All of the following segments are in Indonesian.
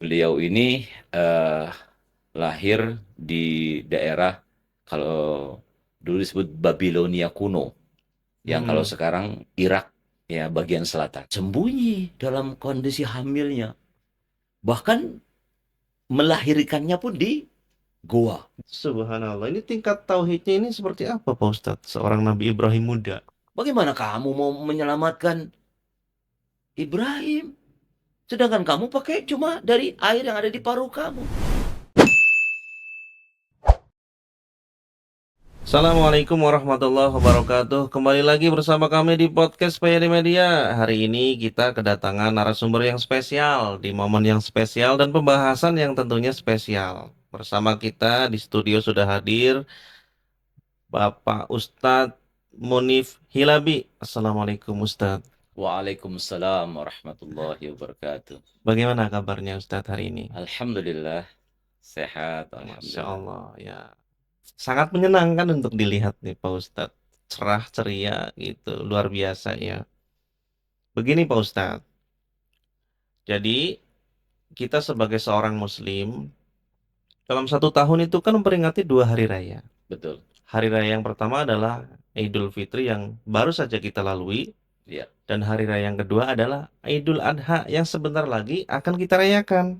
Beliau ini lahir di daerah, kalau dulu disebut Babilonia kuno, yang kalau Hmm. sekarang Irak, ya bagian selatan. Sembunyi dalam kondisi hamilnya, bahkan melahirkannya pun di goa. Subhanallah. Ini tingkat tauhidnya ini seperti apa, Pak Ustadz? Seorang Nabi Ibrahim muda. Bagaimana kamu mau menyelamatkan Ibrahim, sedangkan kamu pakai cuma dari air yang ada di paruh kamu? Assalamualaikum warahmatullahi wabarakatuh. Kembali lagi bersama kami di podcast PYD Media. Hari ini kita kedatangan narasumber yang spesial di momen yang spesial dan pembahasan yang tentunya spesial. Bersama kita di studio sudah hadir Bapak Ustadz Munif Hilabi. Assalamualaikum Ustadz. Waalaikumsalam warahmatullahi wabarakatuh. Bagaimana kabarnya Ustadz hari ini? Alhamdulillah, sehat, Masya alhamdulillah. Allah ya. Sangat menyenangkan untuk dilihat nih Pak Ustadz. Cerah ceria gitu, luar biasa ya. Begini Pak Ustadz, jadi kita sebagai seorang Muslim, dalam satu tahun itu kan memperingati dua hari raya. Betul. Hari raya yang pertama adalah Idul Fitri yang baru saja kita lalui, Ya, dan hari raya yang kedua adalah Idul Adha yang sebentar lagi akan kita rayakan.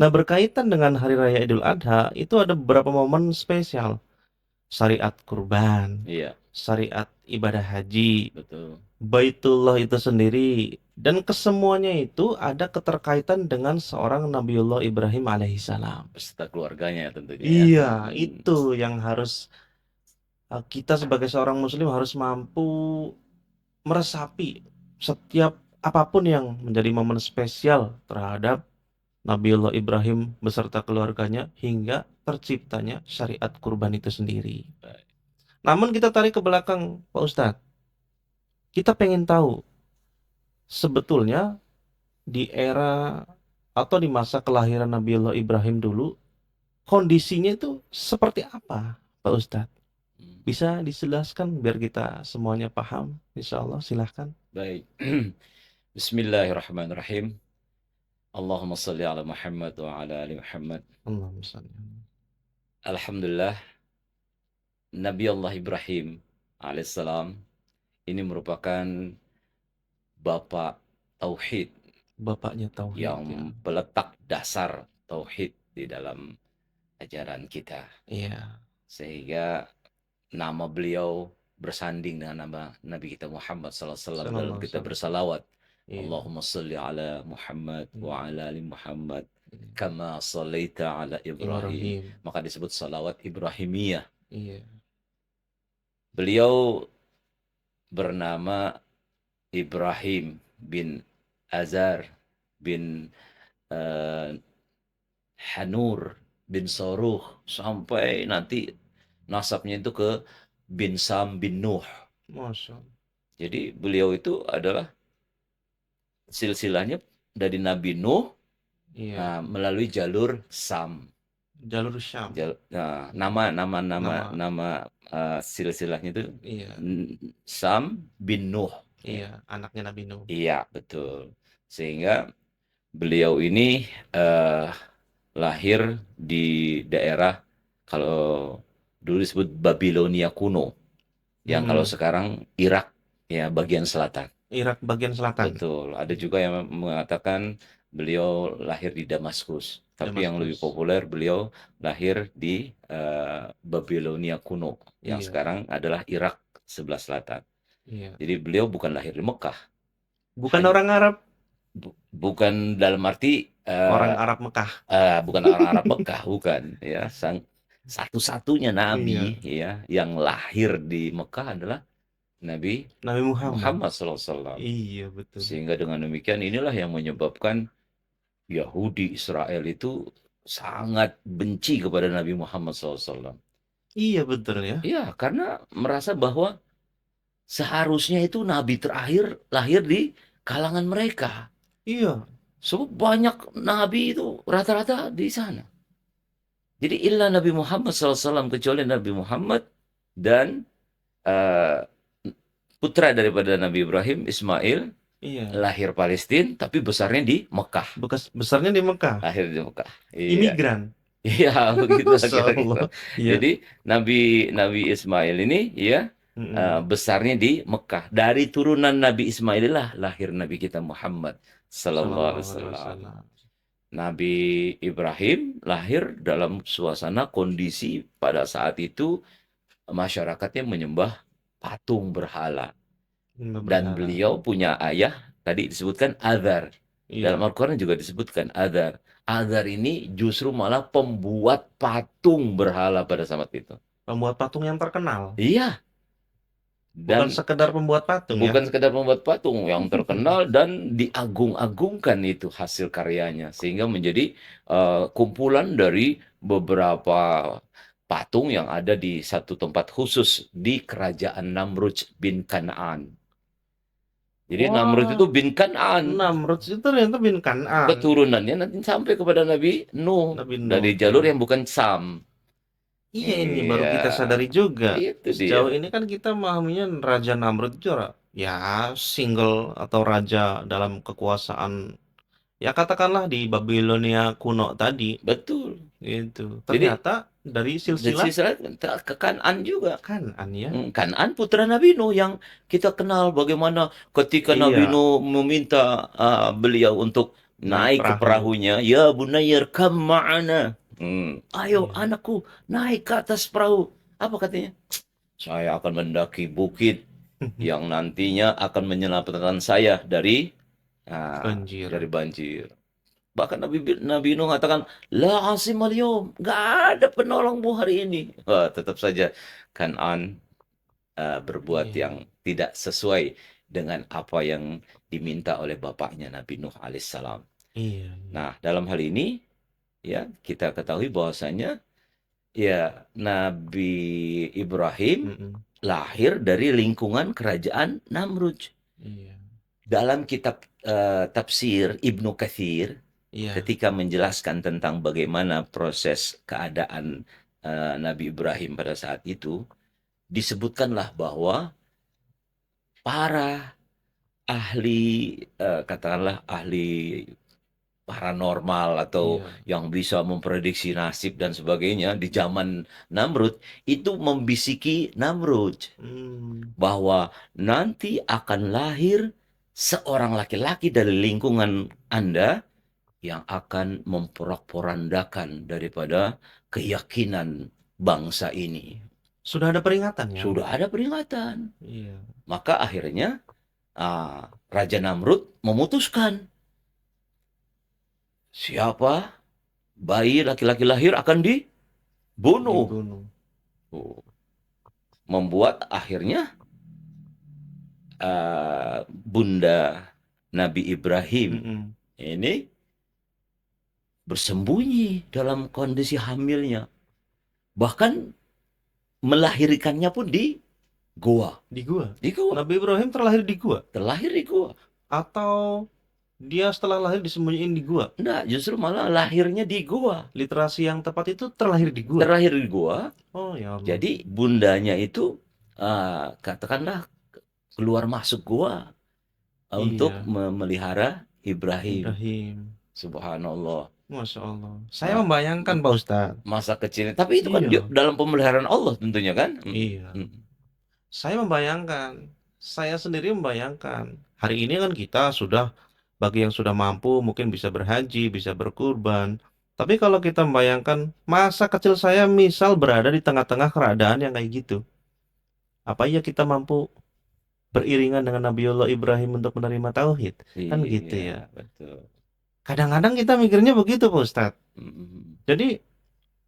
Nah, berkaitan dengan hari raya Idul Adha, itu ada beberapa momen spesial. Syariat kurban, iya, syariat ibadah haji, betul. Baitullah itu sendiri, dan kesemuanya itu ada keterkaitan dengan seorang Nabiullah Ibrahim alaihissalam. Beserta keluarganya tentunya ya. Iya, itu yang harus kita sebagai seorang Muslim harus mampu meresapi setiap apapun yang menjadi momen spesial terhadap Nabiullah Ibrahim beserta keluarganya hingga terciptanya syariat kurban itu sendiri. Baik. Namun kita tarik ke belakang, Pak Ustadz. Kita pengen tahu sebetulnya di era atau di masa kelahiran Nabiullah Ibrahim dulu, kondisinya itu seperti apa, Pak Ustadz? Hmm. Bisa dijelaskan biar kita semuanya paham? Insya Allah, silahkan. Baik. Bismillahirrahmanirrahim. Allahumma salli ala Muhammad wa ala ali Muhammad. Allahumma shalli. Alhamdulillah, Nabi Allah Ibrahim alaihissalam ini merupakan bapak tauhid, Bapaknya Tauhid ya. yang peletak dasar tauhid di dalam ajaran kita. Iya. Sehingga nama beliau bersanding dengan nama Nabi kita Muhammad SAW dalam Sallallahu alaihi kita wasallam. bersalawat. Iya. Allahumma salli ala Muhammad Iya. wa ala ali Muhammad Iya. kama sallaita ala Ibrahim. Ibrahim. Maka disebut salawat Ibrahimiyah. Iya. Beliau bernama Ibrahim bin Azar bin eh, Hanur bin Soruh, sampai nanti nasabnya itu ke bin Sam bin Nuh. Masya Allah. Jadi beliau itu adalah silsilahnya dari Nabi Nuh, Iya. melalui jalur Sam. Jalur Syam. Nah, nama Nama. silsilahnya itu Iya. Sam bin Nuh. Ya. Iya. Anaknya Nabi Nuh. Iya, betul. Sehingga beliau ini eh, lahir di daerah, kalau dulu disebut Babilonia kuno, yang kalau Hmm. sekarang Irak, ya bagian selatan. Irak bagian selatan. Betul. Ada juga yang mengatakan beliau lahir di Damaskus. Tapi yang lebih Damaskus. populer, beliau lahir di Babilonia kuno, yang Iya. sekarang adalah Irak sebelah selatan. Iya. Jadi beliau bukan lahir di Mekah. Bukan Hanya, orang Arab, bukan dalam arti orang Arab Mekah. bukan orang Arab Mekah, bukan. Ya, satu-satunya nabi, Iya. ya yang lahir di Mekah adalah Nabi Nabi Muhammad. Muhammad SAW. Iya, betul. Sehingga dengan demikian inilah yang menyebabkan Yahudi Israel itu sangat benci kepada Nabi Muhammad SAW. Iya, betul ya. Ya, karena merasa bahwa seharusnya itu nabi terakhir lahir di kalangan mereka. Iya. Sebab banyak nabi itu rata-rata di sana. Jadi illa Nabi Muhammad SAW, kecuali Nabi Muhammad dan eh, putra daripada Nabi Ibrahim, Ismail, Iya. Lahir Palestina, tapi besarnya di Mekah. Besarnya di Mekah. Lahir di Mekah. Iya. Imigran. Iya, begitulah Masya kira-kira. Allah. Iya. Jadi Nabi Nabi Ismail ini ya Mm-mm. besarnya di Mekah. Dari turunan Nabi Ismail lah lahir Nabi kita Muhammad sallallahu alaihi Sallallahu alaihi wasallam. wasallam. Nabi Ibrahim lahir dalam suasana kondisi pada saat itu masyarakatnya menyembah patung berhala. Dan Berhala. beliau punya ayah, tadi disebutkan Azar. Dalam Iya. Al-Quran juga disebutkan Azar. Azar ini justru malah pembuat patung berhala pada saat itu. Pembuat patung yang terkenal. Iya, Bukan dan sekedar pembuat patung ya. bukan sekedar membuat patung yang terkenal dan diagung-agungkan itu hasil karyanya. Sehingga menjadi kumpulan dari beberapa patung yang ada di satu tempat khusus di kerajaan Namruj bin Kan'an. Jadi Namrud Wah, itu bin Kan'an. Namrud itu ternyata bin Kan'an. Keturunannya nanti sampai kepada Nabi Nuh Nabi Nuh dari jalur tuh. yang bukan Sam. Iya, ini baru Iya, kita sadari juga. itu dia. Sejauh ini kan kita memahaminya Raja Namrud itu ya single atau raja dalam kekuasaan. Ya katakanlah di Babilonia kuno tadi. Betul. Gitu. Jadi Ternyata dari dari silsilah sisi lain ke Kan'an juga. Kan'an ya. Kan'an putra Nabi Nuh yang kita kenal bagaimana ketika Nabi Iya, Nuh meminta beliau untuk naik naik ke perahu. perahunya, ya bunayyar kam ma'ana. Ayo Iya. anakku naik ke atas perahu. Apa katanya? Saya akan mendaki bukit yang nantinya akan menyelamatkan saya dari Banjir. banjir. Bahkan Nabi Nuh mengatakan, La asim al-yawm, nggak ada penolongmu hari ini. Wah, tetap saja Kan'an berbuat Iya. yang tidak sesuai dengan apa yang diminta oleh bapaknya Nabi Nuh alaihissalam. Iya, iya. Nah, dalam hal ini ya kita ketahui bahwasanya ya Nabi Ibrahim Mm-mm. lahir dari lingkungan kerajaan Namruj. Iya. Dalam kitab tafsir Ibnu Katsir Iya. ketika menjelaskan tentang bagaimana proses keadaan Nabi Ibrahim pada saat itu, disebutkanlah bahwa para ahli, katakanlah ahli paranormal atau Iya. yang bisa memprediksi nasib dan sebagainya di zaman Namrud itu membisiki Namrud Hmm. bahwa nanti akan lahir seorang laki-laki dari lingkungan Anda yang akan memporak-porandakan daripada keyakinan bangsa ini. Sudah ada peringatan ya. Sudah ada peringatan. Iya. Maka akhirnya Raja Namrud memutuskan siapa bayi laki-laki lahir akan dibunuh. Dibunuh. Membuat akhirnya Bunda Nabi Ibrahim Mm-mm. ini bersembunyi dalam kondisi hamilnya. Bahkan melahirkannya pun di goa. Di gua. Di goa. Nabi Ibrahim terlahir di gua Terlahir di goa. atau dia setelah lahir disembunyiin di gua? Enggak, justru malah lahirnya di goa. Literasi yang tepat itu terlahir di gua. Terlahir di goa. Oh ya Allah. Jadi bundanya itu katakanlah keluar masuk goa untuk Iya. memelihara Ibrahim. Ibrahim. Subhanallah. Masya Allah. Saya Nah, membayangkan Pak Ustadz. masa kecilnya. Tapi itu kan Iya. dalam pemeliharaan Allah tentunya kan. Iya. Saya membayangkan. Saya sendiri membayangkan. Hari ini kan kita sudah bagi yang sudah mampu mungkin bisa berhaji, bisa berkurban. Tapi kalau kita membayangkan masa kecil saya misal berada di tengah-tengah keadaan yang kayak gitu. Apa iya kita mampu beriringan dengan Nabiullah Ibrahim untuk menerima tauhid? Kan gitu Iya, ya. betul. Kadang-kadang kita mikirnya begitu Pak Ustadz. Mm, Jadi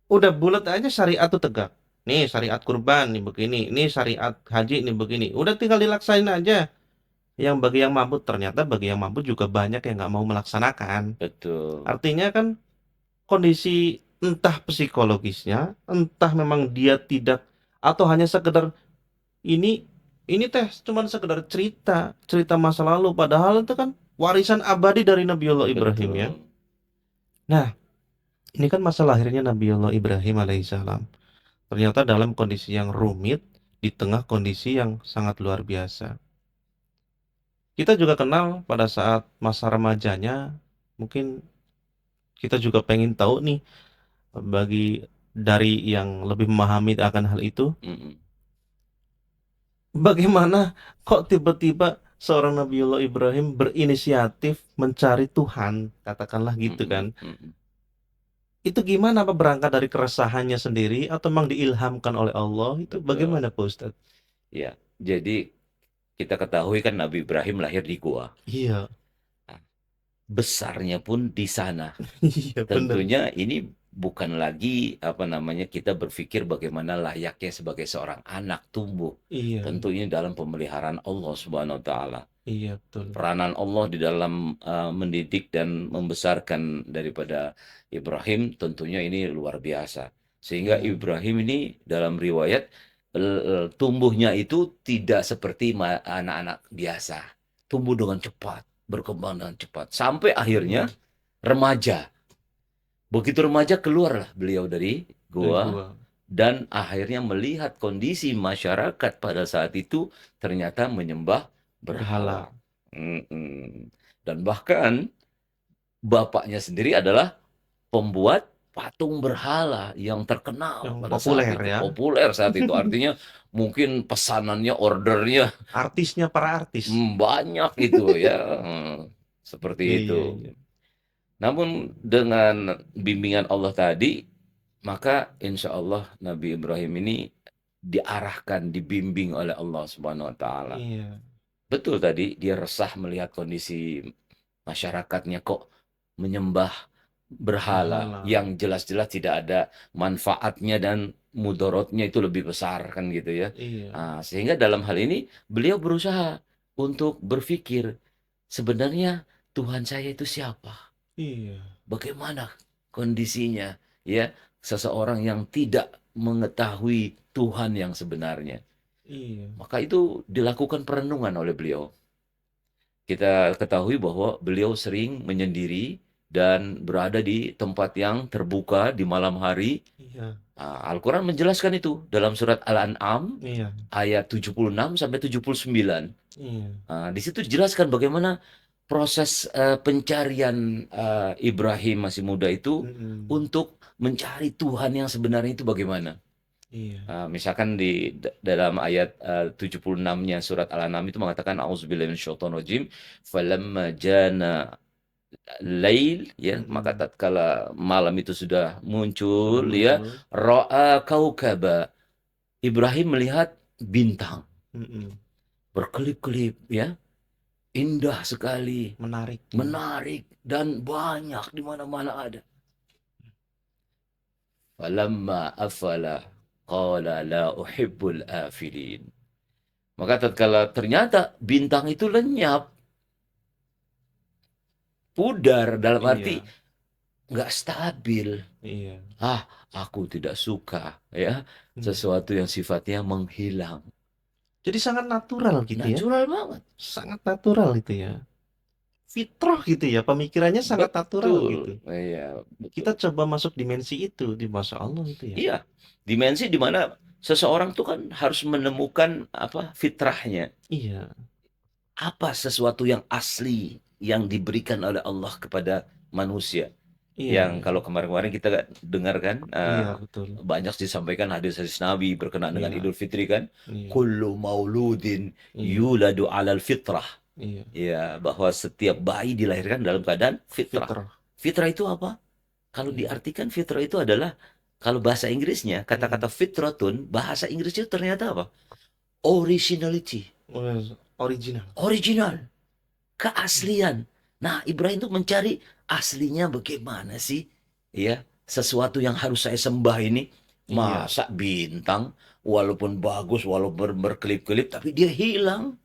udah bulat aja syariat tuh tegak. Nih syariat kurban nih begini, nih syariat haji nih begini. Udah tinggal dilaksain aja. Yang bagi yang mampu ternyata bagi yang mampu juga banyak yang nggak mau melaksanakan. betul. Artinya kan kondisi entah psikologisnya, entah memang dia tidak atau hanya sekedar ini teh cuman sekedar cerita, cerita masa lalu padahal itu kan warisan abadi dari Nabiullah Ibrahim ya. Betul. Nah, ini kan masa lahirnya Nabiullah Ibrahim alaihissalam. Ternyata dalam kondisi yang rumit di tengah kondisi yang sangat luar biasa. Kita juga kenal pada saat masa remajanya, mungkin kita juga pengen tahu nih, bagi dari yang lebih memahami akan hal itu, Mhm, bagaimana kok tiba-tiba seorang Nabiullah Ibrahim berinisiatif mencari Tuhan, katakanlah gitu kan. mhm, mhm, Itu gimana, apa berangkat dari keresahannya sendiri atau memang diilhamkan oleh Allah? Itu betul. bagaimana Pak Ustadz? Ya, jadi kita ketahui kan Nabi Ibrahim lahir di gua. Iya, Nah, besarnya pun di sana. iya bener. Tentunya ini bukan lagi, apa namanya, kita berpikir bagaimana layaknya sebagai seorang anak tumbuh. Iya, Tentunya dalam pemeliharaan Allah Subhanahu wa taala. iya betul. Peranan Allah di dalam, mendidik dan membesarkan daripada Ibrahim tentunya ini luar biasa. Sehingga Iya, Ibrahim ini dalam riwayat, tumbuhnya itu tidak seperti anak-anak biasa. Tumbuh dengan cepat, berkembang dengan cepat, sampai akhirnya mm, remaja. Begitu remaja keluarlah beliau dari dari gua gua. dan akhirnya melihat kondisi masyarakat pada saat itu ternyata menyembah Berhala berhala. Mhm. Dan bahkan bapaknya sendiri adalah pembuat patung berhala yang terkenal yang pada saat populer itu, ya. populer saat itu. Artinya mungkin pesanannya, ordernya Artisnya para artis. banyak itu ya, seperti Iya, itu. iya, iya. Namun dengan bimbingan Allah tadi, maka insya Allah Nabi Ibrahim ini diarahkan, dibimbing oleh Allah Subhanahu wa taala. Iya, Betul tadi, dia resah melihat kondisi masyarakatnya kok menyembah berhala berhala. yang jelas-jelas tidak ada manfaatnya dan mudorotnya itu lebih besar kan gitu ya. Iya, Sehingga dalam hal ini beliau berusaha untuk berpikir sebenarnya Tuhan saya itu siapa? iya, Bagaimana kondisinya ya seseorang yang tidak mengetahui Tuhan yang sebenarnya. iya, Maka itu dilakukan perenungan oleh beliau. Kita ketahui bahwa beliau sering menyendiri dan berada di tempat yang terbuka di malam hari. iya, Al-Quran menjelaskan itu dalam surat Al-An'am iya, ayat 76 sampai 79. iya. Di situ dijelaskan bagaimana proses pencarian Ibrahim masih muda itu Mm-mm. untuk mencari Tuhan yang sebenarnya itu bagaimana. Iya, Misalkan di dalam ayat 76-nya surat Al-An'am itu mengatakan auzubillahi minasyaitonirrajim falamma jana lail ya maka mm-mm. tatkala malam itu sudah muncul Sudah ya muncul. ra'a kaukaba Ibrahim melihat bintang Mm-mm. berkelip-kelip ya indah sekali Menarik. menarik dan banyak di mana-mana ada. Falamma afala qala la uhibbul afilin. Maka tatkala ternyata bintang itu lenyap, pudar dalam arti Iya, nggak stabil. iya. Ah, aku tidak suka ya Mm. sesuatu yang sifatnya menghilang. Jadi sangat natural gitu ya. Natural banget. Sangat natural itu ya. Fitrah gitu ya. Pemikirannya sangat natural Betul. gitu. Iya, Kita betul. coba masuk dimensi itu di Masya Allah itu ya. Iya, dimensi di mana seseorang tuh kan harus menemukan apa fitrahnya. Iya, Apa sesuatu yang asli yang diberikan oleh Allah kepada manusia. iya, Yang iya. kalau kemarin-kemarin kita dengarkan Iya, betul. banyak disampaikan hadis-hadis Nabi berkenaan dengan Iya, Idul Fitri kan. iya, Kullu mauludin iya, yuladu alal fitrah. iya. Ya, bahwa setiap bayi dilahirkan dalam keadaan fitrah. Fitrah. Fitrah itu apa? Kalau Iya, diartikan fitrah itu adalah kalau bahasa Inggrisnya, iya. kata-kata fitratun, bahasa Inggrisnya ternyata apa? Originality, Original. original, Hmm. keaslian. Nah, Ibrahim itu mencari aslinya bagaimana sih? Ya, sesuatu yang harus saya sembah ini. Iya, Masa bintang, walaupun bagus, walaupun berkelip-kelip, tapi dia hilang.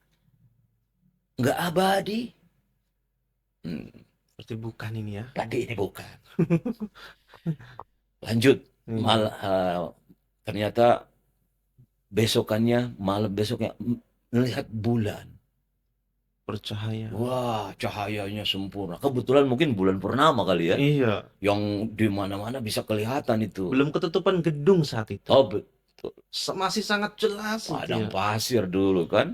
Nggak abadi. Hmm, berarti bukan ini ya. berarti ini bukan. Lanjut. Iya, Ternyata besokannya, malam besoknya, melihat bulan. bercahaya. Wah, cahayanya sempurna. Kebetulan mungkin bulan purnama kali ya. Iya, Yang di mana-mana bisa kelihatan itu. belum ketutupan gedung saat itu. Oh, betul. Masih sangat jelas itu Padang ya. pasir dulu kan.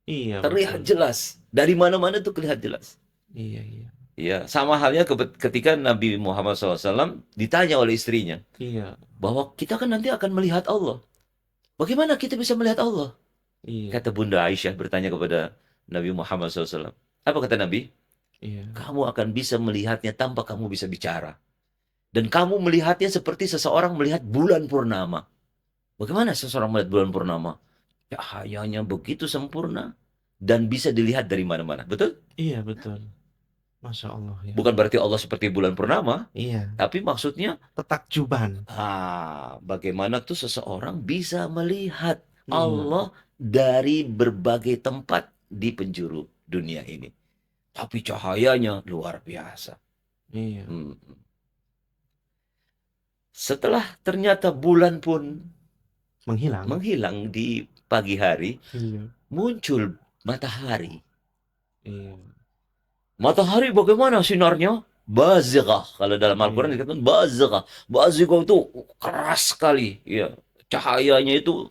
Iya, betul. Terlihat jelas. Dari mana-mana tuh kelihatan jelas. Iya, iya. Ya, sama halnya ketika Nabi Muhammad SAW ditanya oleh istrinya Iya, bahwa kita kan nanti akan melihat Allah. Bagaimana kita bisa melihat Allah? iya, Kata Bunda Aisyah bertanya kepada Nabi Muhammad SAW. Apa kata Nabi? iya. Kamu akan bisa melihatnya tanpa kamu bisa bicara. Dan kamu melihatnya seperti seseorang melihat bulan purnama. Bagaimana seseorang melihat bulan purnama? Cahayanya begitu sempurna dan bisa dilihat dari mana-mana. Betul? Iya, betul. Masya Allah ya. Bukan berarti Allah seperti bulan purnama, Iya, tapi maksudnya, ketakjuban. bagaimana tuh seseorang bisa melihat Iya, Allah dari berbagai tempat di penjuru dunia ini. Tapi cahayanya luar biasa. iya. Hmm. Setelah ternyata bulan pun Menghilang. menghilang di pagi hari, Iya, muncul matahari. iya, Matahari bagaimana sinarnya? Bazighah. Kalau dalam Al-Quran iya. dikatakan bazighah. Bazighah itu keras sekali. Ya, cahayanya itu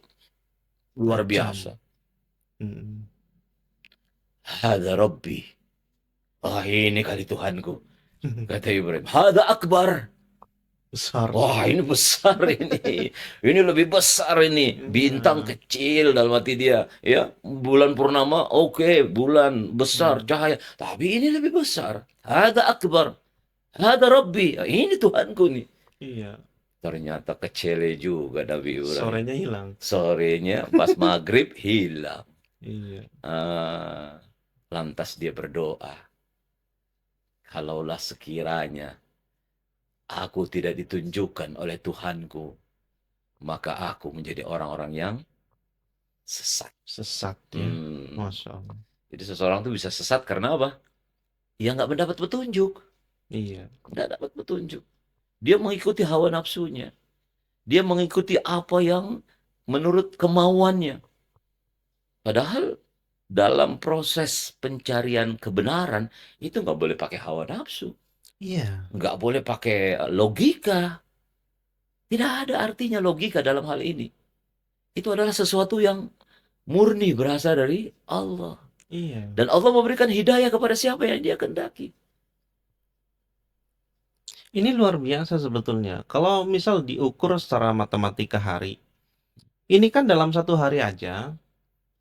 luar biasa. Tajam. Mm. Hada Rabbi. Ini kali Tuhanku. Kata Ibrahim. Hada Akbar. Besar Wah, ini. ini besar ini. Ini lebih besar ini. Bintang Iya. kecil dalam hati dia. Ya, bulan purnama, oke, bulan besar Hmm. cahaya. Tapi ini lebih besar. Hada Akbar. Hada Rabbi. Ini Tuhanku nih. Iya. Ternyata kecele juga Nabi Ibrahim. Sorenya hilang. Sorenya pas maghrib hilang. Iya. Ah, lantas dia berdoa. Kalaulah sekiranya aku tidak ditunjukkan oleh Tuhanku, maka aku menjadi orang-orang yang sesat. Sesat ya. Hmm. Masya Allah. Jadi seseorang tuh bisa sesat karena apa? Ya nggak mendapat petunjuk. Iya. Nggak dapat petunjuk. Dia mengikuti hawa nafsunya. Dia mengikuti apa yang menurut kemauannya. Padahal dalam proses pencarian kebenaran itu nggak boleh pakai hawa nafsu, Iya. nggak boleh pakai logika. Tidak ada artinya logika dalam hal ini. Itu adalah sesuatu yang murni berasal dari Allah. Iya. Dan Allah memberikan hidayah kepada siapa yang dia kehendaki. Ini luar biasa sebetulnya. Kalau misal diukur secara matematika hari, ini kan dalam satu hari aja,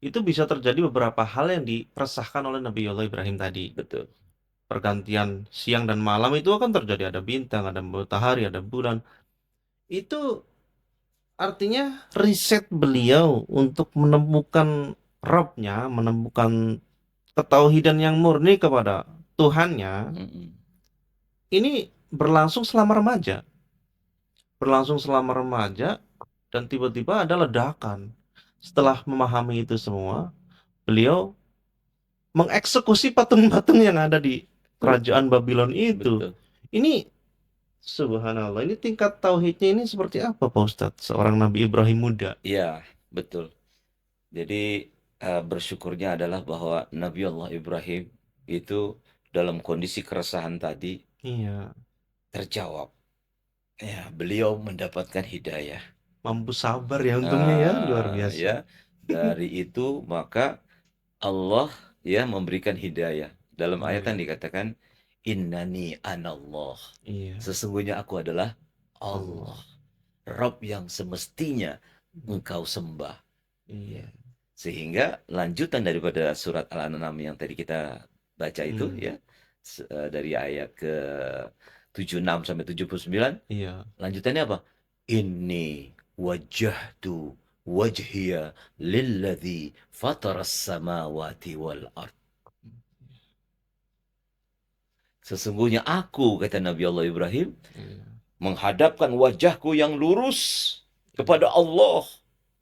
itu bisa terjadi beberapa hal yang diresahkan oleh Nabiullah Ibrahim tadi. Betul. Pergantian siang dan malam itu akan terjadi, ada bintang, ada matahari, ada bulan. Itu artinya riset beliau untuk menemukan Rabb-nya, menemukan ketauhidan yang murni kepada Tuhannya, Mm-mm. ini berlangsung selama remaja. Berlangsung selama remaja dan tiba-tiba ada ledakan. Setelah memahami itu semua, beliau mengeksekusi patung-patung yang ada di kerajaan Babylon itu. Betul. Ini subhanallah, ini tingkat tauhidnya ini seperti apa Pak Ustadz? Seorang Nabi Ibrahim muda. Iya, betul. Jadi bersyukurnya adalah bahwa Nabi Allah Ibrahim itu dalam kondisi keresahan tadi Iya, terjawab. Ya, beliau mendapatkan hidayah. mampu sabar ya untungnya ya, luar biasa. Ya, dari itu maka Allah ya memberikan hidayah. Dalam ayat yang Iya, dikatakan innani anallah. iya, Sesungguhnya aku adalah Allah, Allah. Rabb yang semestinya engkau sembah. Ya. Iya. Sehingga lanjutan daripada surat Al-An'am yang tadi kita baca itu Hmm, ya dari ayat ke 76 sampai 79, iya. lanjutannya apa? Inni wajjahtu wajhiya lilladzi fataras samawati wal ard. Sesungguhnya aku, kata Nabi Allah Ibrahim, Iya. menghadapkan wajahku yang lurus Iya. kepada Allah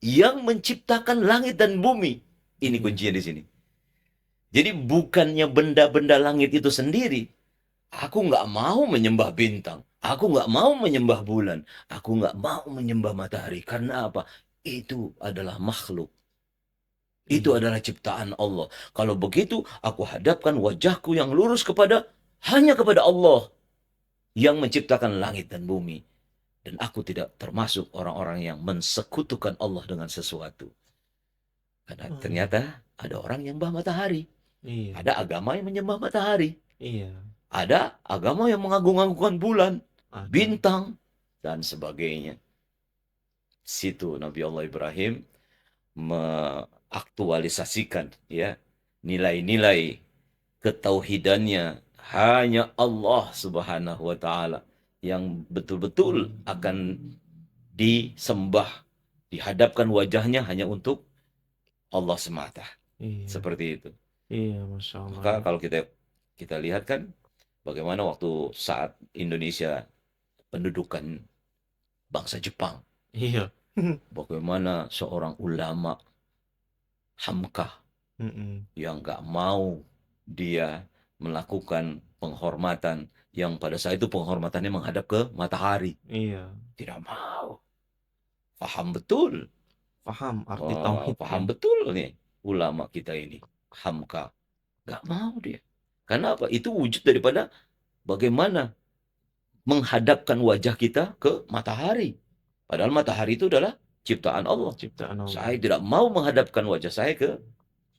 yang menciptakan langit dan bumi. Ini Iya. kuncinya di sini. Jadi bukannya benda-benda langit itu sendiri. Aku nggak mau menyembah bintang. Aku nggak mau menyembah bulan. Aku nggak mau menyembah matahari. Karena apa? Itu adalah makhluk. Itu Iya. adalah ciptaan Allah. Kalau begitu, aku hadapkan wajahku yang lurus hanya kepada Allah yang menciptakan langit dan bumi. Dan aku tidak termasuk orang-orang yang mensekutukan Allah dengan sesuatu. Karena Hmm, ternyata ada orang yang menyembah matahari, Iya, ada agama yang menyembah matahari, iya, ada agama yang mengagung-agungkan bulan, ada. bintang, dan sebagainya. Situ Nabi Allah Ibrahim mengaktualisasikan ya nilai-nilai ketauhidannya, hanya Allah Subhanahu wa taala yang betul-betul akan disembah, dihadapkan wajahnya hanya untuk Allah semata. Iya, Seperti itu. iya, Masya Allah Maka ya. kalau kita kita lihat kan bagaimana waktu saat Indonesia pendudukan bangsa Jepang, Iya. bagaimana seorang ulama Hamka Mm-mm. yang nggak mau dia melakukan penghormatan yang pada saat itu penghormatannya menghadap ke matahari. Iya, Tidak mau. Paham betul. paham arti tauhid ya. Paham betul nih ulama kita ini. Hamka. Nggak mau dia. Karena apa? Itu wujud daripada bagaimana menghadapkan wajah kita ke matahari. Padahal matahari itu adalah ciptaan Allah. Ciptaan Allah. Saya tidak mau menghadapkan wajah saya ke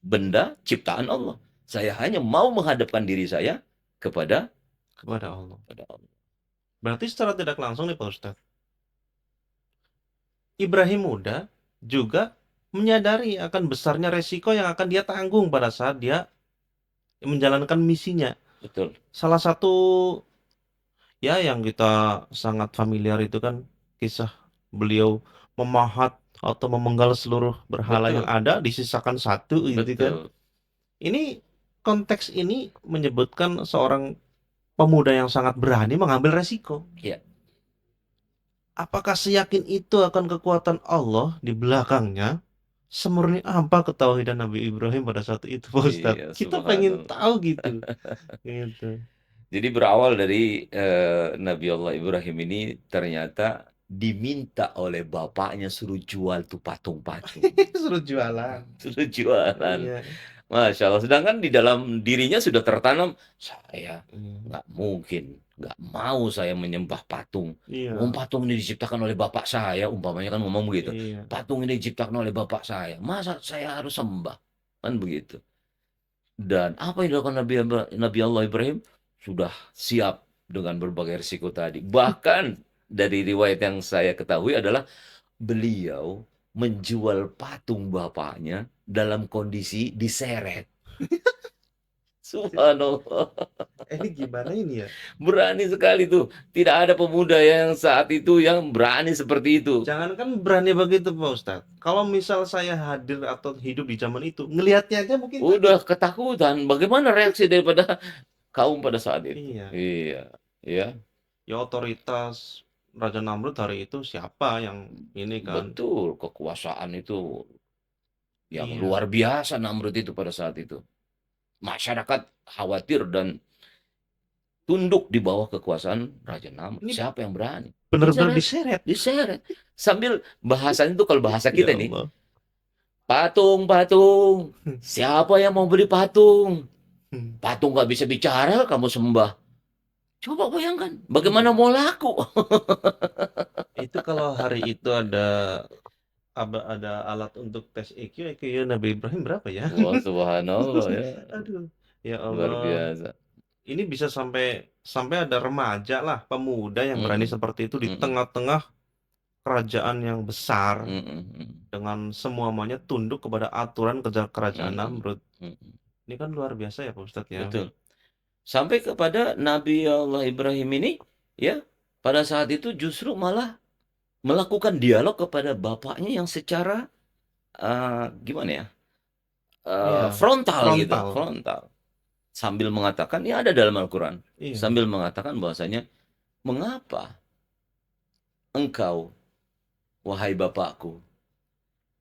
benda ciptaan Allah. Saya hanya mau menghadapkan diri saya kepada Kepada Allah. Allah. Berarti secara tidak langsung nih Pak Ustadz, Ibrahim Muda juga menyadari akan besarnya resiko yang akan dia tanggung pada saat dia menjalankan misinya. Betul, Salah satu ya yang kita sangat familiar itu kan kisah beliau memahat atau memenggal seluruh berhala yang betul, ada, disisakan satu gitu kan. betul. Ini konteks ini menyebutkan seorang pemuda yang sangat berani mengambil resiko. Ya, Apakah seyakin itu akan kekuatan Allah di belakangnya? Semurni apa ketauhidan Nabi Ibrahim pada saat itu, Pak Ustadz? iya, Kita pengen subhanallah. tahu gitu. Gitu. Jadi berawal dari Nabi Allah Ibrahim ini ternyata diminta oleh bapaknya suruh jual tuh patung-patung. Suruh jualan. Suruh jualan. Iya. Masya Allah. Sedangkan di dalam dirinya sudah tertanam, saya Iya. nggak mungkin, nggak mau saya menyembah patung. Iya. Patung ini diciptakan oleh bapak saya, umpamanya kan ngomong begitu. Iya. Patung ini diciptakan oleh bapak saya. Masa saya harus sembah? Kan begitu. Dan apa yang dilakukan Nabi Allah Ibrahim sudah siap dengan berbagai risiko tadi. Bahkan dari riwayat yang saya ketahui adalah beliau menjual patung bapaknya dalam kondisi diseret. Subhanallah. Ini gimana ini ya? Berani sekali tuh. Tidak ada pemuda yang saat itu yang berani seperti itu. Jangankan berani begitu, Pak Ustadz. Kalau misal saya hadir atau hidup di zaman itu, ngelihatnya aja mungkin takut. Udah ketakutan. Bagaimana reaksi daripada kaum pada saat itu? Iya. Iya, ya, Ya otoritas Raja Namrud hari itu siapa yang ini kan? betul. Kekuasaan itu yang Iya. luar biasa Namrud itu pada saat itu. Masyarakat khawatir dan tunduk di bawah kekuasaan Raja Namrud. Ini Siapa yang berani? benar-benar Diseret, diseret. diseret. Sambil bahasanya itu kalau bahasa Ya kita nih, Allah. patung, patung. Siapa yang mau beli patung? Hmm. Patung nggak bisa bicara, kamu sembah. Coba bayangkan, bagaimana Iya. mau laku? Itu kalau hari itu ada alat untuk tes EQ Nabi Ibrahim berapa ya? Wah, subhanallah ya. Aduh. Ya Luar Allah. biasa. Ini bisa sampai sampai ada remaja lah, pemuda yang berani Mm-mm, seperti itu di mm-mm, tengah-tengah kerajaan yang besar mm-mm, mm-mm, dengan semuanya tunduk kepada aturan kerajaan mm-mm, Namrud. mm-mm. Ini kan luar biasa ya Pak Ustadz ya. Betul. Sampai kepada Nabi Allah Ibrahim ini, ya, pada saat itu justru malah melakukan dialog kepada bapaknya yang secara gimana ya, Iya, frontal gitu, frontal. frontal. Sambil mengatakan, ya ada dalam Al-Quran, Iya. sambil mengatakan bahwasanya, mengapa engkau, wahai bapakku,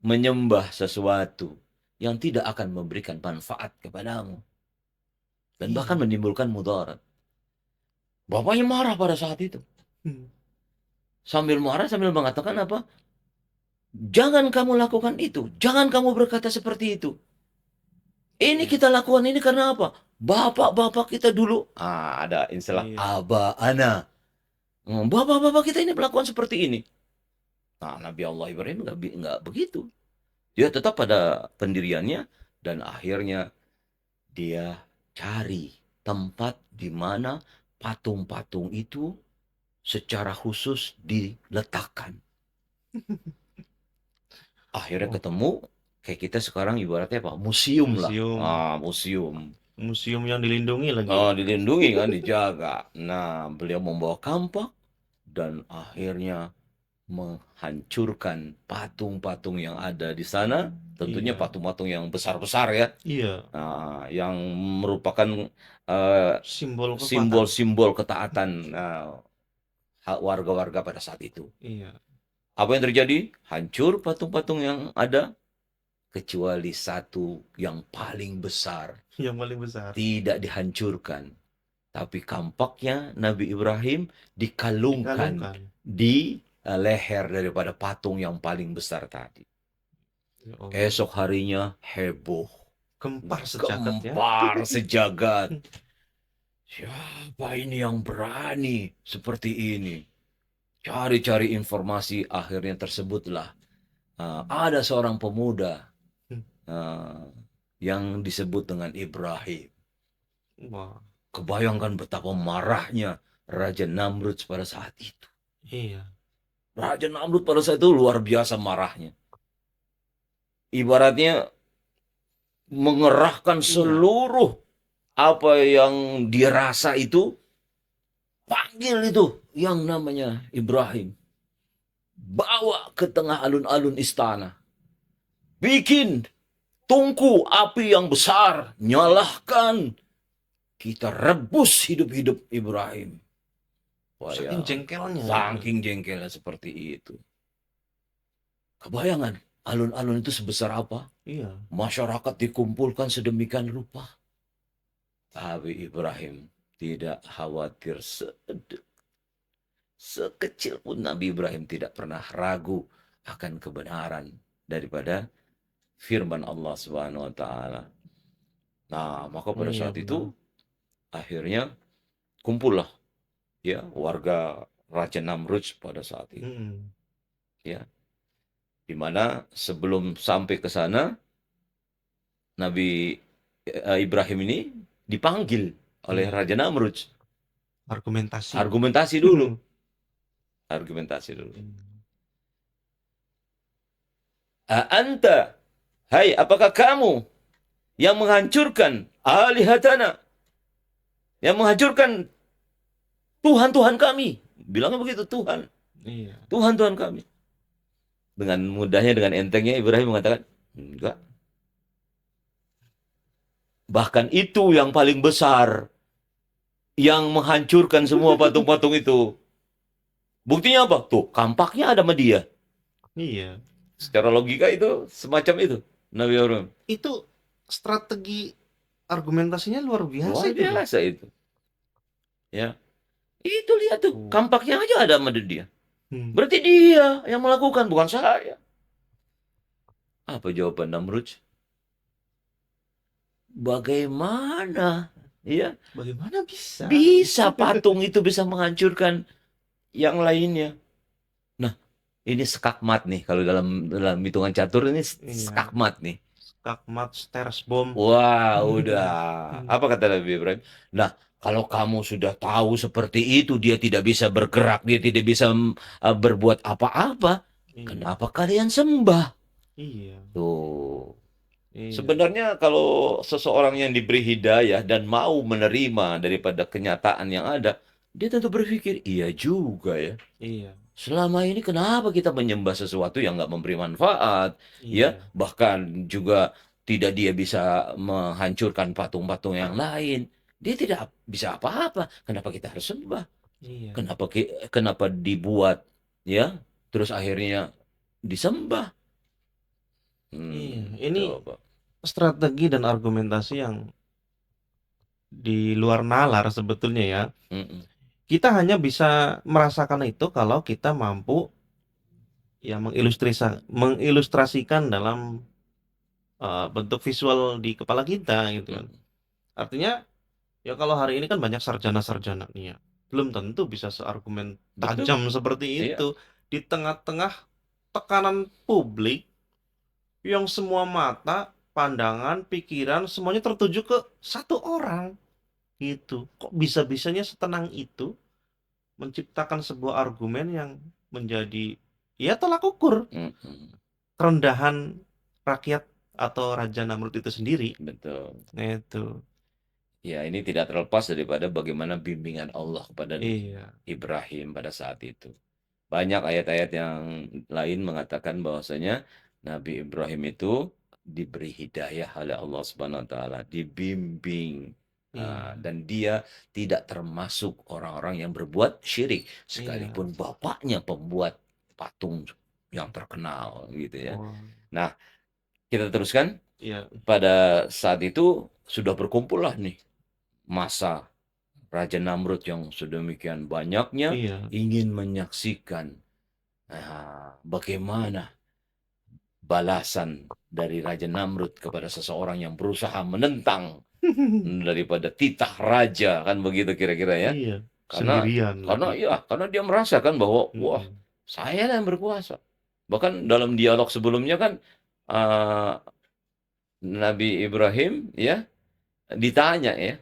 menyembah sesuatu yang tidak akan memberikan manfaat kepadamu dan bahkan Iya. menimbulkan mudarat. Bapaknya marah pada saat itu. Hmm. Sambil marah, sambil mengatakan apa? Jangan kamu lakukan itu. Jangan kamu berkata seperti itu. Ini Iya. kita lakukan ini karena apa? Bapak-bapak kita dulu. Ada istilah Iya. aba ana. Bapak-bapak kita ini melakukan seperti ini. Nah, Nabi Allah Ibrahim nggak begitu. Dia tetap pada pendiriannya dan akhirnya dia cari tempat di mana patung-patung itu secara khusus diletakkan. Akhirnya Oh, ketemu, kayak kita sekarang ibaratnya apa? Museum lah. museum, Museum. museum yang dilindungi lagi. Dilindungi kan, dijaga. Nah, beliau membawa kampak dan akhirnya menghancurkan patung-patung yang ada di sana. Tentunya Iya, patung-patung yang besar-besar ya. iya, Yang merupakan eh, simbol kekuatan. simbol-simbol ketaatan hak warga-warga pada saat itu. Iya, Apa yang terjadi? Hancur patung-patung yang ada, kecuali satu yang paling besar. yang paling besar. Tidak dihancurkan. Tapi kampaknya Nabi Ibrahim dikalungkan Dikalungkan. di leher daripada patung yang paling besar tadi. Ya Allah. Esok harinya heboh. Gempar sejagat ya. Gempar sejagat. Siapa ini yang berani seperti ini? Cari-cari informasi, akhirnya tersebutlah ada seorang pemuda yang disebut dengan Ibrahim. Wah, Kebayangkan betapa marahnya Raja Namrud pada saat itu. iya, Raja Namrud pada saat itu luar biasa marahnya. Ibaratnya mengerahkan iya, seluruh apa yang dia rasa itu, panggil itu yang namanya Ibrahim. Bawa ke tengah alun-alun istana. Bikin tungku api yang besar, nyalahkan. Kita rebus hidup-hidup Ibrahim. Wah, saking ya, jengkelnya. saking jengkelnya seperti itu. Kebayangan alun-alun itu sebesar apa? Iya, Masyarakat dikumpulkan sedemikian rupa. Tapi Ibrahim tidak khawatir sekecil pun. Nabi Ibrahim tidak pernah ragu akan kebenaran daripada firman Allah Subhanahu wa taala. Nah, maka pada iya saat benar. itu akhirnya kumpullah ya warga Raja Namrud pada saat itu. Mm. Ya, di mana sebelum sampai ke sana Nabi Ibrahim ini dipanggil oleh Iya, Raja Namrud. argumentasi. Argumentasi dulu. Argumentasi dulu. Anta, hai, apakah kamu yang menghancurkan alihatana, yang menghancurkan Tuhan-Tuhan kami? Bilangnya begitu, Tuhan. Iya, Tuhan-Tuhan kami. Dengan mudahnya, dengan entengnya Ibrahim mengatakan, enggak. Bahkan itu yang paling besar, yang menghancurkan semua patung-patung itu. Buktinya apa? Tuh, kampaknya ada sama dia. iya. Secara logika itu semacam itu. Nabi Ibrahim. Itu strategi argumentasinya luar biasa Luar itu loh. biasa itu. Ya. Itu lihat tuh, kampaknya aja ada sama dia. Berarti dia yang melakukan, bukan saya. Apa jawaban Namrud? Bagaimana? Ya, Bagaimana bisa? bisa patung itu bisa menghancurkan yang lainnya. Nah, ini skakmat nih. Kalau dalam hitungan catur ini Iya, skakmat nih. skakmat, stersbom. Wah, udah. Apa kata Nabi Ibrahim? Nah, kalau kamu sudah tahu seperti itu, dia tidak bisa bergerak, dia tidak bisa berbuat apa-apa. Iya, Kenapa kalian sembah? iya, Tuh. iya, Sebenarnya kalau seseorang yang diberi hidayah dan mau menerima daripada kenyataan yang ada, dia tentu berpikir, iya juga ya. iya, Selama ini kenapa kita menyembah sesuatu yang nggak memberi manfaat, ya? iya, Bahkan juga tidak dia bisa menghancurkan patung-patung yang lain. Dia tidak bisa apa-apa. Kenapa kita harus sembah? iya, Kenapa dibuat, ya? Terus akhirnya disembah. iya. Ini Coba. strategi dan argumentasi yang di luar nalar sebetulnya ya. Mm-mm. Kita hanya bisa merasakan itu kalau kita mampu ya mengilustrasikan dalam bentuk visual di kepala kita gitu kan. Mm-mm. Artinya ya kalau hari ini kan banyak sarjana-sarjana nih ya. Belum tentu bisa seargumen Betul. tajam seperti Iya. itu di tengah-tengah tekanan publik yang semua mata pandangan, pikiran, semuanya tertuju ke satu orang gitu. Kok bisa-bisanya setenang itu menciptakan sebuah argumen yang menjadi ya tolak ukur Mm-mm. kerendahan rakyat atau Raja Namrud itu sendiri. Betul. Nah, itu. Ya, ini tidak terlepas daripada bagaimana bimbingan Allah kepada Iya, Ibrahim pada saat itu. Banyak ayat-ayat yang lain mengatakan bahwasanya Nabi Ibrahim itu diberi hidayah oleh Allah Subhanahu wa taala, dibimbing. iya, Dan dia tidak termasuk orang-orang yang berbuat syirik, iya. sekalipun bapaknya pembuat patung yang terkenal gitu ya. Oh, Nah, kita teruskan. iya, Pada saat itu sudah berkumpullah nih masa Raja Namrud yang sedemikian banyaknya iya. ingin menyaksikan bagaimana balasan dari Raja Namrud kepada seseorang yang berusaha menentang daripada titah raja, kan begitu kira-kira ya. Iya, Karena sendirian karena lagi. ya karena dia merasakan bahwa wah, Mm-mm. saya yang berkuasa. Bahkan dalam dialog sebelumnya kan eh, Nabi Ibrahim ya ditanya ya,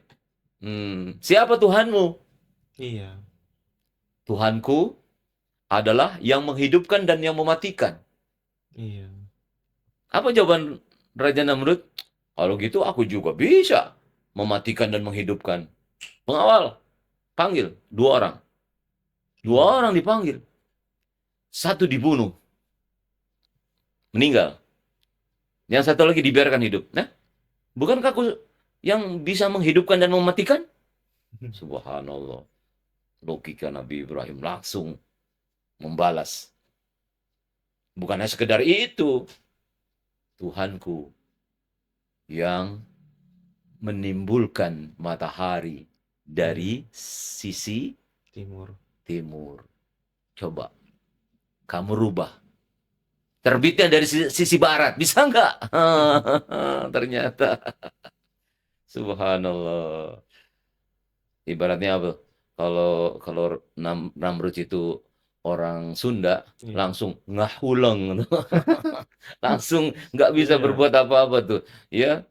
siapa Tuhanmu? Iya, Tuhanku adalah yang menghidupkan dan yang mematikan. iya. Apa jawaban Raja Namrud? Kalau gitu aku juga bisa mematikan dan menghidupkan. Pengawal, panggil dua orang. Dua Hmm. orang dipanggil. Satu dibunuh, meninggal. Yang satu lagi dibiarkan hidup. Nah, bukankah aku yang bisa menghidupkan dan mematikan? Subhanallah. Logika Nabi Ibrahim langsung membalas. Bukannya sekedar itu. Tuhanku yang menimbulkan matahari Iya, dari sisi timur. timur. Coba kamu rubah. Terbitnya dari sisi barat. Bisa nggak? Ternyata. Subhanallah. Ibaratnya apa? Kalau kalau Namrud itu orang Sunda, Iya, langsung ngahuleng. Langsung nggak bisa iya. berbuat apa-apa tuh. Ya,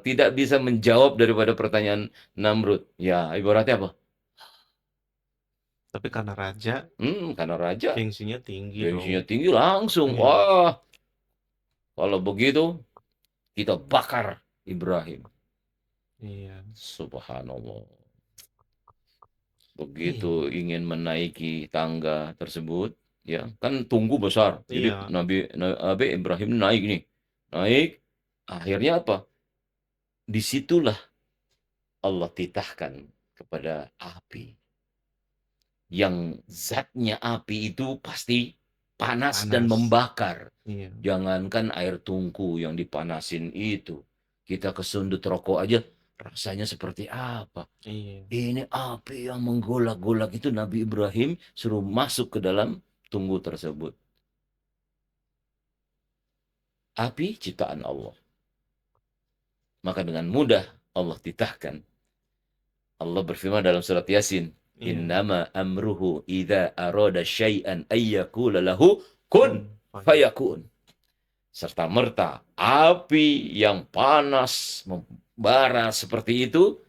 tidak bisa menjawab daripada pertanyaan Namrud. Ya, ibaratnya apa? Tapi karena raja, Karena raja gengsinya tinggi dong. gengsinya tinggi langsung. Iya, Wah, kalau begitu kita bakar Ibrahim. iya, Subhanallah. iya, Begitu ingin menaiki tangga tersebut, ya kan tunggu besar. Jadi iya. Nabi Ibrahim naik nih, naik. Akhirnya apa? Disitulah Allah titahkan kepada api. Yang zatnya api itu pasti panas dan Panas. membakar. Iya, Jangankan air tungku yang dipanasin itu. Kita kesundut rokok aja rasanya seperti apa. iya. Ini api yang menggolak-golak itu Nabi Ibrahim suruh masuk ke dalam tunggu tersebut. Api ciptaan Allah. Maka dengan mudah Allah titahkan. Allah berfirman dalam surat Yasin, Iya. Innama amruhu idza arada syai'an ayyakula lahu kun Kun faya. fayakun. Serta merta api yang panas membara seperti itu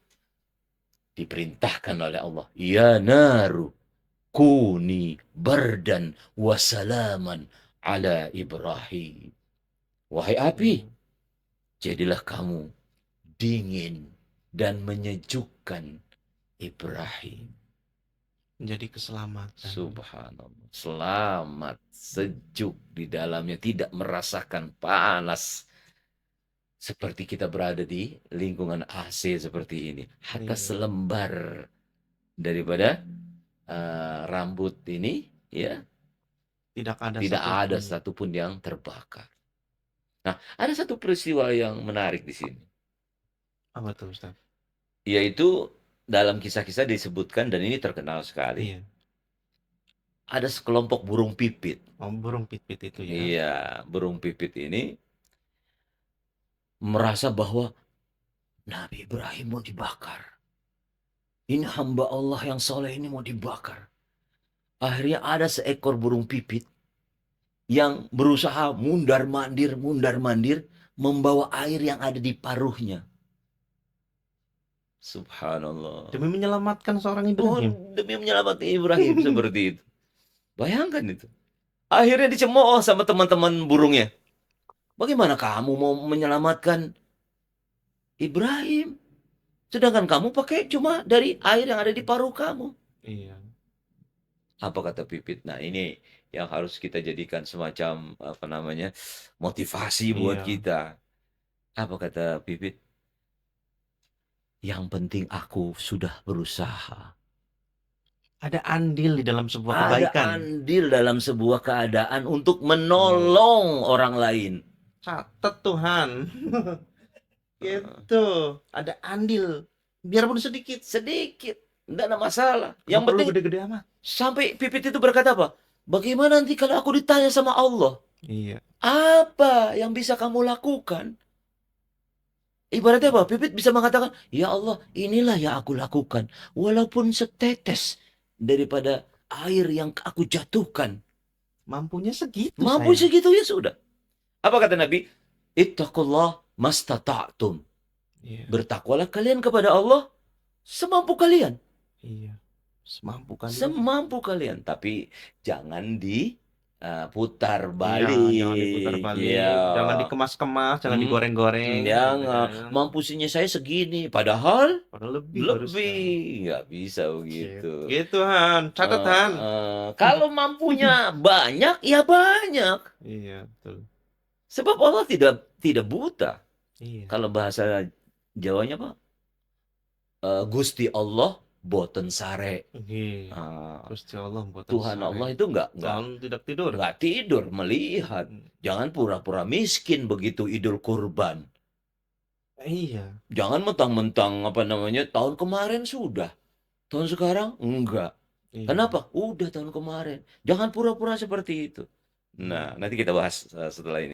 diperintahkan oleh Allah. Ya naru kuni bardan wasalaman ala Ibrahim. Wahai api, Iya. jadilah kamu dingin dan menyejukkan Ibrahim. Menjadi keselamatan. Subhanallah. Selamat, sejuk di dalamnya, tidak merasakan panas. Seperti kita berada di lingkungan AC seperti ini. Hatta Iya. selembar daripada rambut ini, ya, Tidak ada tidak ada satupun. satupun yang terbakar. Nah, ada satu peristiwa yang menarik di sini, Apa tuh, Ustaz? yaitu dalam kisah-kisah disebutkan dan ini terkenal sekali. Iya. Ada sekelompok burung pipit. Oh, burung pipit itu ya. Iya, burung pipit ini merasa bahwa Nabi Ibrahim mau dibakar. Ini hamba Allah yang soleh ini mau dibakar. Akhirnya ada seekor burung pipit yang berusaha mundar-mandir membawa air yang ada di paruhnya. Subhanallah. Demi menyelamatkan seorang Tuhan Ibrahim. demi menyelamatkan Ibrahim seperti itu. Bayangkan itu. Akhirnya dicemooh sama teman-teman burungnya. Bagaimana kamu mau menyelamatkan Ibrahim? Sedangkan kamu pakai cuma dari air yang ada di paruh kamu. Iya. Apa kata Pipit? Nah, ini yang harus kita jadikan semacam apa namanya? Motivasi buat Iya. kita. Apa kata Pipit? Yang penting aku sudah berusaha. Ada andil di dalam sebuah Ada kebaikan. andil dalam sebuah keadaan untuk Iya. menolong orang lain. Catat Tuhan. Gitu. Ada andil. Biarpun sedikit. Sedikit, tidak ada masalah. Nggak Yang perlu penting gede-gede amat. sampai Pipit itu berkata apa? Bagaimana nanti kalau aku ditanya sama Allah? Iya. Apa yang bisa kamu lakukan? Ibaratnya apa? Pipit bisa mengatakan, ya Allah, inilah yang aku lakukan. Walaupun setetes daripada air yang aku jatuhkan. Mampunya segitu Mampu saya. segitu ya sudah. Apa kata Nabi? Ittaqullah mastata'tum. Iya. Bertakwalah kalian kepada Allah semampu kalian. Iya. Semampu kalian. Semampu kalian. Tapi jangan diputar Iya, jangan diputar balik. balik. Ya. Jangan dikemas-kemas, jangan digoreng-goreng. Jangan. Gitu kan. Mampusinya saya segini. Padahal Padahal lebih harusnya. lebih. Nggak bisa begitu. Gitu Han, catat Han. Kalau mampunya banyak, ya banyak. Iya, betul. Sebab Allah tidak buta. Iya. Kalau bahasa Jawanya apa? Gusti Allah boten sare. Iya. Ah, Gusti Allah buatan Tuhan sare. Allah itu nggak Selalu tidak tidur. tidur melihat. Jangan pura-pura miskin begitu Idul Kurban. Iya. Jangan mentang-mentang apa namanya tahun kemarin sudah, tahun sekarang enggak. Iya. Kenapa? Udah tahun kemarin. Jangan pura-pura seperti itu. Nah, nanti kita bahas setelah ini.